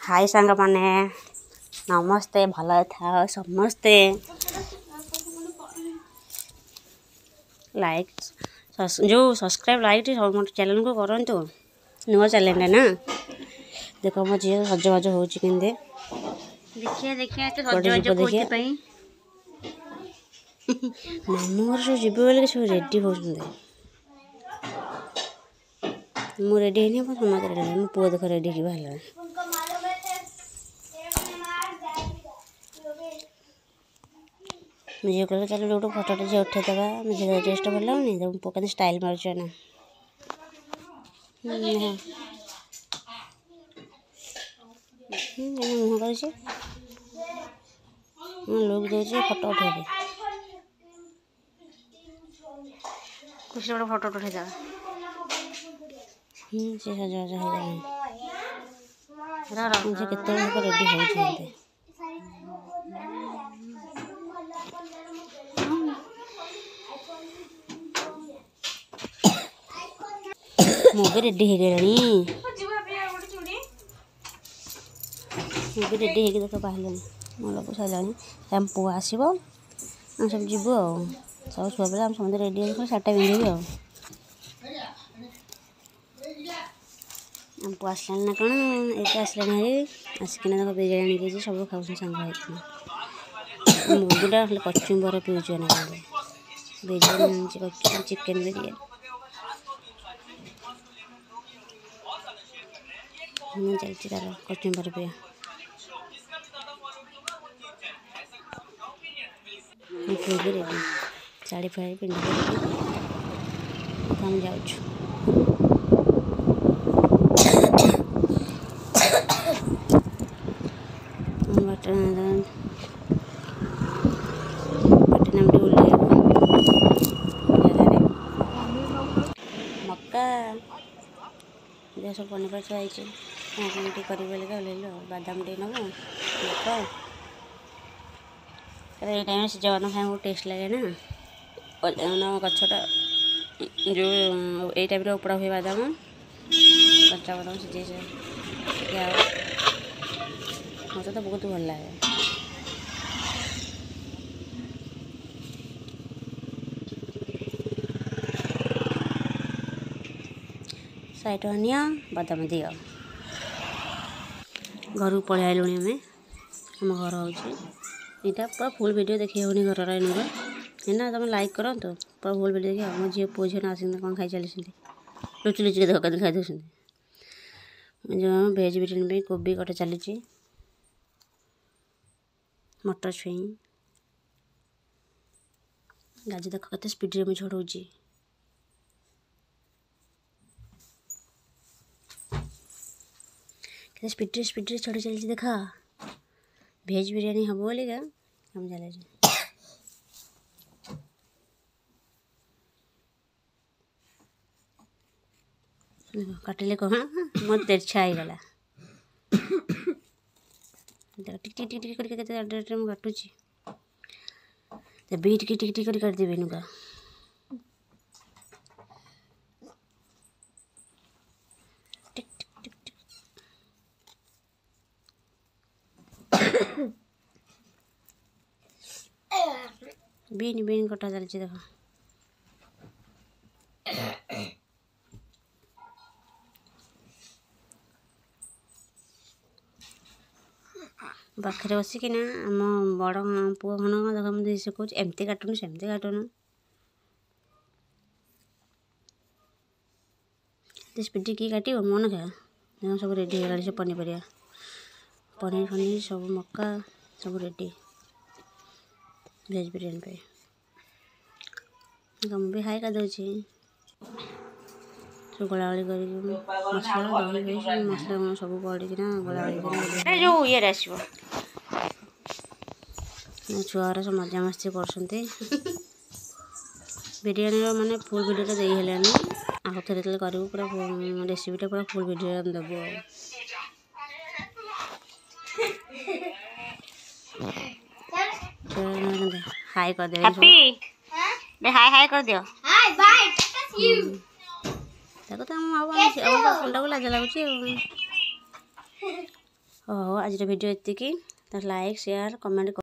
हाय सांग माने नमस्ते भल था समस्ते लाइक जो सब्सक्राइब लाइक सब चैनल को करंतु नुआ चैनल ना देखो मो झी सजबाज हो देखिए देखिए तो सजबाज कोथि पई मामू घर जीव बोले सब रेडी हो मु रेडी नहीं समझ रेडी मो पुआ देख रेडी की बाहर मुझे कहला चलो जो फोटो झे उठेदबा मुझे ड्रेस भल लगनी तो पकड़ स्टाइल मार्च ना मुह कर लुक दे फोटो उठे कुछ बड़ा फोटो उठे जा से सजबाज हो मुझे केते रेडी हो मुझे रेडी हो गई मुझे रेडी हो देख बाहर मो लोग सारे पुआ आसब हम सब जीव सब छुआ पे समझे रेडी हो सार्टा पिंधि आम पुआ आसला ना कौन ये आसला आसिकिना तक बिरियानी आनी सब खाऊ सांग मुगुटा कचुम्बर पीछे ना बिरियानी चिकेन बिरियानी चलती तार कचुम्बर पे रेडी साड़ी फाड़ी पिंधि हम जाऊँ मक्का सब पनीर छुआई कर बादाम टे नब मक्का ये टाइम सिजन खाए बहुत टेस्ट लगे ना गछटा जो ये टाइप उपड़ा हुए बादाम कच्चा बादाम सिझे मत तो बहुत भल लगे साइट निया बादाम दियो घर पलि आलु आम घर हो यहाँ पूरा फुल वीडियो देखी होनी घर है ना तुम लाइक करो तो पूरा फुल वीडियो देखिए मो झी पुओ झील आस कौन खाई चली लुचि लुचि धक्का खाई दे जो भेज बिरियानी भी कोबी कटा चली मटर छुई गाज देख कत स्पीड में छड़ाऊँ स्पीड छड़ी चलती देखा भेज बिरियानी हम बोले क्या हम चले काटिले कह मत तेरछा गला टिक टिक टिक टिक करके काटुची बीट की टिक टिक कर काट देवे नुका बीन बीन कटा चलती देख पाखे बसिकिना आम बड़ पुओ खन देख मुझे शिखुच एमती काटुन सेमती काटुन स्पीड की काट मन क्या देख सब रेडी हो सब पनीपरिया पनीर फनीर सब मक्का सब रेडी भेज बिरियानी पे तुम भी हाई कर दे सब गोलागोली कर मसला दही मसला सब पड़ना गोलागोली जो ये छुआर सब मजामस्ती कर बिरियानी माने फुल वीडियो दे हेलानी आउ थे करूँ पूरा रेसिपीटा पूरा फुल वीडियो देव हाई कर दे हाई हाई कर दियो देखो तो हम कंडा को लाज लगुच ଆଜିର ଭିଡ଼ିଓ ଏତିକି। ତ ଲାଇକ୍ ସେୟାର କମେଣ୍ଟ